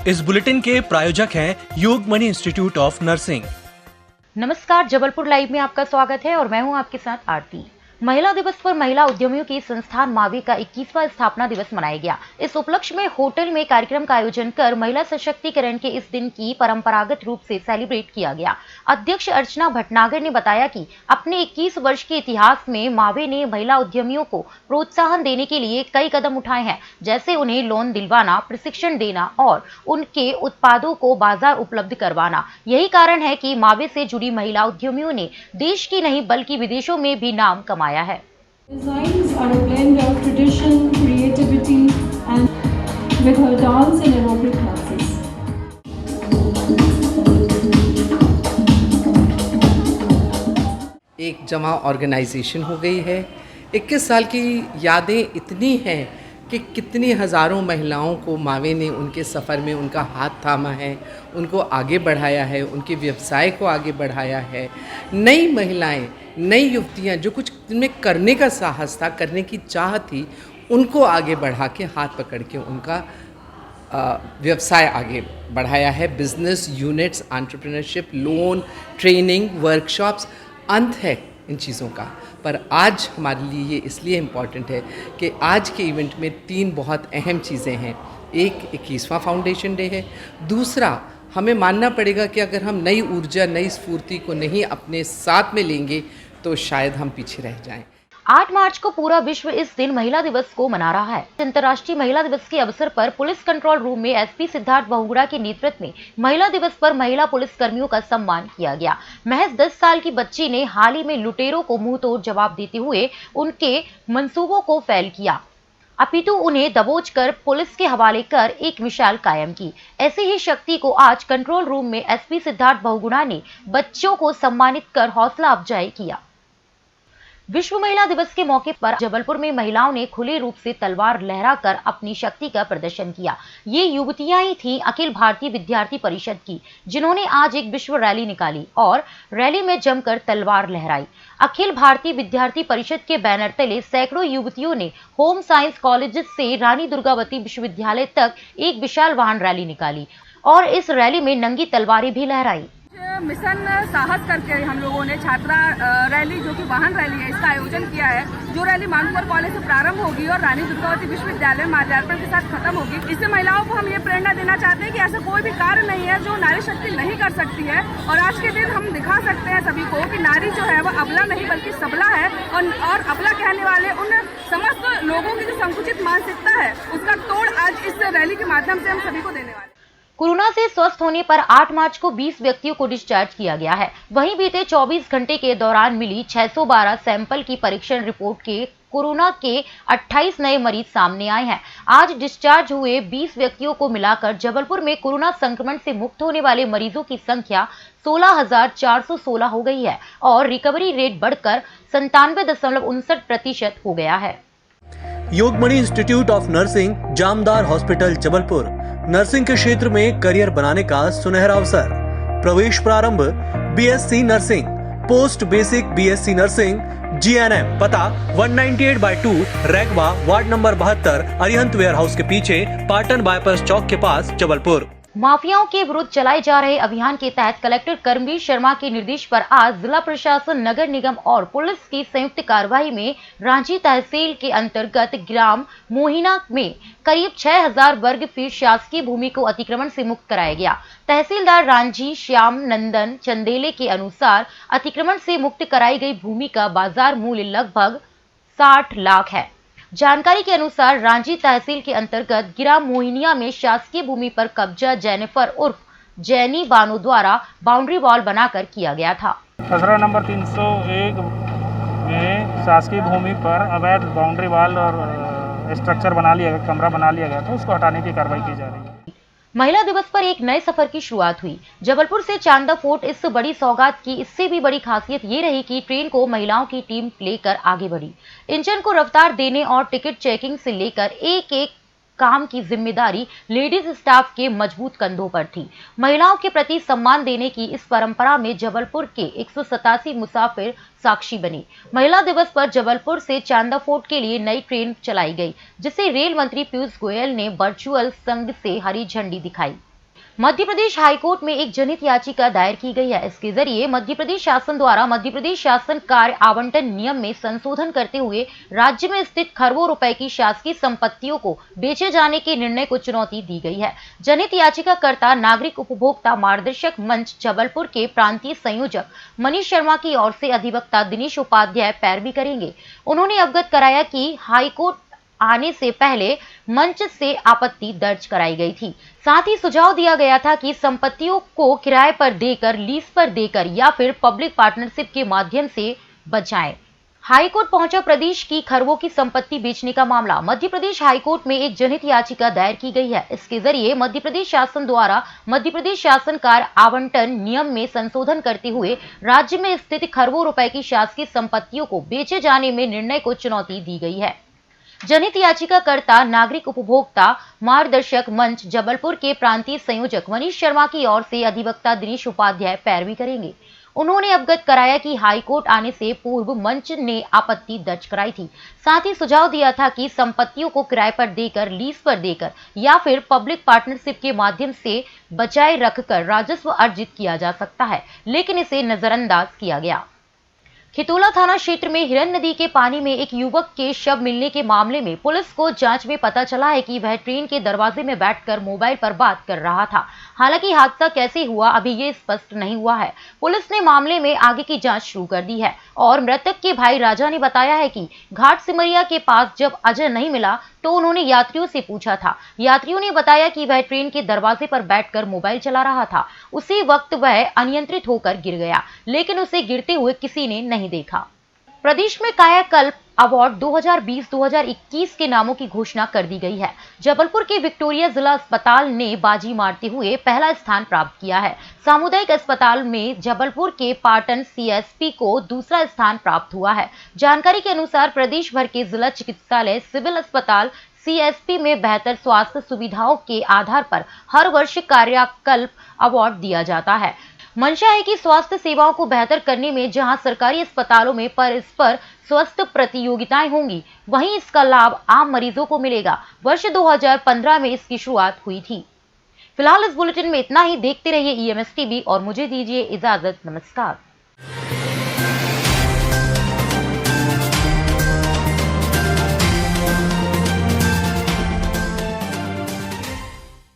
इस बुलेटिन के प्रायोजक हैं योगमणि इंस्टीट्यूट ऑफ नर्सिंग। नमस्कार, जबलपुर लाइव में आपका स्वागत है और मैं हूं आपके साथ आरती। महिला दिवस पर महिला उद्यमियों की संस्थान मावे का 21वां स्थापना दिवस मनाया गया। इस उपलक्ष्य में होटल में कार्यक्रम का आयोजन कर महिला सशक्तिकरण के इस दिन की परंपरागत रूप से सेलिब्रेट किया गया। अध्यक्ष अर्चना भटनागर ने बताया कि अपने 21 वर्ष के इतिहास में मावे ने महिला उद्यमियों को प्रोत्साहन देने के लिए कई कदम उठाए हैं, जैसे उन्हें लोन दिलवाना, प्रशिक्षण देना और उनके उत्पादों को बाजार उपलब्ध करवाना। यही कारण है कि मावे से जुड़ी महिला उद्यमियों ने देश की नहीं बल्कि विदेशों में भी नाम कमाया है। Designs are a blend of tradition, creativity and with her dance and aerobic classes. एक जमा ऑर्गेनाइजेशन हो गई है। 21 साल की यादें इतनी हैं कि कितनी हज़ारों महिलाओं को मावे ने उनके सफ़र में उनका हाथ थामा है, उनको आगे बढ़ाया है, उनके व्यवसाय को आगे बढ़ाया है। नई महिलाएं, नई युवतियां जो कुछ में करने का साहस था, करने की चाह थी, उनको आगे बढ़ा के हाथ पकड़ के उनका व्यवसाय आगे बढ़ाया है। Business units, entrepreneurship, loan, training, workshops, अंत है इन चीज़ों का। पर आज हमारे लिए ये इसलिए इम्पॉर्टेंट है कि आज के इवेंट में 3 बहुत अहम चीज़ें हैं। एक 21वां फाउंडेशन डे है। दूसरा, हमें मानना पड़ेगा कि अगर हम नई ऊर्जा, नई स्फूर्ति को नहीं अपने साथ में लेंगे तो शायद हम पीछे रह जाएं। 8 मार्च को पूरा विश्व इस दिन महिला दिवस को मना रहा है। अंतर्राष्ट्रीय महिला दिवस के अवसर पर पुलिस कंट्रोल रूम में एसपी सिद्धार्थ बहुगुणा के नेतृत्व में महिला दिवस पर महिला पुलिस कर्मियों का सम्मान किया गया। महज 10 साल की बच्ची ने हाल ही में लुटेरों को मुंह तोड़ जवाब देते हुए उनके मंसूबों को फेल किया, अपितु उन्हें दबोचकर पुलिस के हवाले कर एक मिसाल कायम की। ऐसी ही शक्ति को आज कंट्रोल रूम में एसपी सिद्धार्थ बहुगुणा ने बच्चों को सम्मानित कर हौसला अफजाई किया। विश्व महिला दिवस के मौके पर जबलपुर में महिलाओं ने खुले रूप से तलवार लहराकर अपनी शक्ति का प्रदर्शन किया। ये युवतियां ही थीं अखिल भारतीय विद्यार्थी परिषद की, जिन्होंने आज एक विश्व रैली निकाली और रैली में जमकर तलवार लहराई। अखिल भारतीय विद्यार्थी परिषद के बैनर तले सैकड़ों युवतियों ने होम साइंस कॉलेज से रानी दुर्गावती विश्वविद्यालय तक एक विशाल वाहन रैली निकाली और इस रैली में नंगी तलवारें भी लहराई। मिशन साहस करके हम लोगों ने छात्रा रैली, जो कि वाहन रैली है, इसका आयोजन किया है। जो रैली मानपुर कॉलेज से प्रारंभ होगी और रानी दुर्गावती विश्वविद्यालय माल्यार्पण के साथ खत्म होगी। इससे महिलाओं को हम ये प्रेरणा देना चाहते हैं कि ऐसा कोई भी कार्य नहीं है जो नारी शक्ति नहीं कर सकती है। और आज के दिन हम दिखा सकते हैं सभी को कि नारी जो है वह अबला नहीं बल्कि सबला है। और अबला कहने वाले उन समस्त लोगों की जो संकुचित मानसिकता है, उसका तोड़ आज इस रैली के माध्यम से हम सभी को देने वाले। कोरोना से स्वस्थ होने पर 8 मार्च को 20 व्यक्तियों को डिस्चार्ज किया गया है। वहीं बीते 24 घंटे के दौरान मिली 612 सैंपल की परीक्षण रिपोर्ट के कोरोना के 28 नए मरीज सामने आए हैं। आज डिस्चार्ज हुए 20 व्यक्तियों को मिलाकर जबलपुर में कोरोना संक्रमण से मुक्त होने वाले मरीजों की संख्या 16,416 हो गई है और रिकवरी रेट बढ़कर 97.59% हो गया है। Yogmani institute of nursing, Jamdar hospital, Jabalpur. Nursing के क्षेत्र में करियर बनाने का सुनहरा अवसर। प्रवेश प्रारंभ BSc nursing, post basic BSc nursing, GNM. पता 198/2 Ragwa, ward number 72, Arihant warehouse के पीछे, पाटन बाईपास चौक के पास, जबलपुर। माफियाओं के विरुद्ध चलाए जा रहे अभियान के तहत कलेक्टर कर्मवीर शर्मा के निर्देश पर आज जिला प्रशासन, नगर निगम और पुलिस की संयुक्त कार्रवाई में रांची तहसील के अंतर्गत ग्राम मोहिना में करीब 6000 वर्ग फीट शासकीय भूमि को अतिक्रमण से मुक्त कराया गया। तहसीलदार रांची श्याम नंदन चंदेले के अनुसार अतिक्रमण से मुक्त कराई गई भूमि का बाजार मूल्य लगभग 60 लाख है। जानकारी के अनुसार रांची तहसील के अंतर्गत ग्राम मोहिनिया में शासकीय भूमि पर कब्जा जेनिफर उर्फ जैनी बानो द्वारा बाउंड्री वॉल बनाकर किया गया था। खसरा नंबर 301 में शासकीय भूमि पर अवैध बाउंड्री वॉल और स्ट्रक्चर बना लिया गया, कमरा बना लिया गया, तो उसको हटाने की कार्रवाई की जा रही है। महिला दिवस पर एक नए सफर की शुरुआत हुई। जबलपुर से चांदा फोर्ट इस बड़ी सौगात की इससे भी बड़ी खासियत ये रही कि ट्रेन को महिलाओं की टीम लेकर आगे बढ़ी। इंजन को रफ्तार देने और टिकट चेकिंग से लेकर एक एक काम की जिम्मेदारी लेडीज स्टाफ के मजबूत कंधों पर थी। महिलाओं के प्रति सम्मान देने की इस परंपरा में जबलपुर के 187 मुसाफिर साक्षी बने। महिला दिवस पर जबलपुर से चांदा फोर्ट के लिए नई ट्रेन चलाई गई, जिसे रेल मंत्री पीयूष गोयल ने वर्चुअल संग से हरी झंडी दिखाई। मध्य प्रदेश हाईकोर्ट में एक जनहित याचिका दायर की गई है। इसके जरिए मध्य प्रदेश शासन द्वारा मध्य प्रदेश शासन कार्य आवंटन नियम में संशोधन करते हुए राज्य में स्थित खरबों रुपए की शासकीय संपत्तियों को बेचे जाने के निर्णय को चुनौती दी गई है। जनहित याचिकाकर्ता नागरिक उपभोक्ता मार्गदर्शक मंच जबलपुर के प्रांतीय संयोजक मनीष शर्मा की ओर से अधिवक्ता दिनेश उपाध्याय पैरवी करेंगे। उन्होंने अवगत कराया कि हाईकोर्ट आने से पहले मंच से आपत्ति दर्ज कराई गई थी। साथ ही सुझाव दिया गया था कि संपत्तियों को किराए पर देकर, लीज पर देकर या फिर पब्लिक पार्टनरशिप के माध्यम से बचाएं। हाईकोर्ट पहुंचा प्रदेश की खरबों की संपत्ति बेचने का मामला। मध्य प्रदेश हाईकोर्ट में एक जनहित याचिका दायर की गई है। इसके जरिए मध्य प्रदेश शासन द्वारा मध्य प्रदेश शासन कार्य आवंटन नियम में संशोधन करते हुए राज्य में स्थित खरबों रुपए की शासकीय संपत्तियों को बेचे जाने में निर्णय को चुनौती दी गई है। जनहित याचिकाकर्ता नागरिक उपभोक्ता मार्गदर्शक मंच जबलपुर के प्रांतीय संयोजक मनीष शर्मा की ओर से अधिवक्ता दिनेश उपाध्याय पैरवी करेंगे। उन्होंने अवगत कराया कि हाईकोर्ट आने से पूर्व मंच ने आपत्ति दर्ज कराई थी। साथ ही सुझाव दिया था कि संपत्तियों को किराए पर देकर, लीज पर देकर या फिर पब्लिक पार्टनरशिप के माध्यम से बचाए रखकर राजस्व अर्जित किया जा सकता है, लेकिन इसे नजरअंदाज किया गया। खितौला थाना क्षेत्र में हिरन नदी के पानी में एक युवक के शव मिलने के मामले में पुलिस को जांच में पता चला है कि वह ट्रेन के दरवाजे में बैठकर मोबाइल पर बात कर रहा था। हालांकि हादसा कैसे हुआ अभी ये स्पष्ट नहीं हुआ है। पुलिस ने मामले में आगे की जांच शुरू कर दी है और मृतक के भाई राजा ने बताया है कि घाट सिमरिया के पास जब अजय नहीं मिला तो उन्होंने यात्रियों से पूछा था। यात्रियों ने बताया कि वह ट्रेन के दरवाजे पर बैठकर मोबाइल चला रहा था। उसी वक्त वह अनियंत्रित होकर गिर गया, लेकिन उसे गिरते हुए किसी ने नहीं देखा। प्रदेश में कायाकल्प अवार्ड 2020-2021 के नामों की घोषणा कर दी गई है। जबलपुर के विक्टोरिया जिला अस्पताल ने बाजी मारते हुए पहला स्थान प्राप्त किया है। सामुदायिक अस्पताल में जबलपुर के पाटन सीएसपी को दूसरा स्थान प्राप्त हुआ है। जानकारी के अनुसार प्रदेश भर के जिला चिकित्सालय सिविल अस्पताल सीएसपी में बेहतर स्वास्थ्य सुविधाओं के आधार पर हर वर्ष कायाकल्प अवार्ड दिया जाता है। मंशा है कि स्वास्थ्य सेवाओं को बेहतर करने में जहां सरकारी अस्पतालों में परस्पर स्वस्थ प्रतियोगिताएं होंगी, वहीं इसका लाभ आम मरीजों को मिलेगा। वर्ष 2015 में इसकी शुरुआत हुई थी। फिलहाल इस बुलेटिन में इतना ही। देखते रहिए EMS TV और मुझे दीजिए इजाजत। नमस्कार।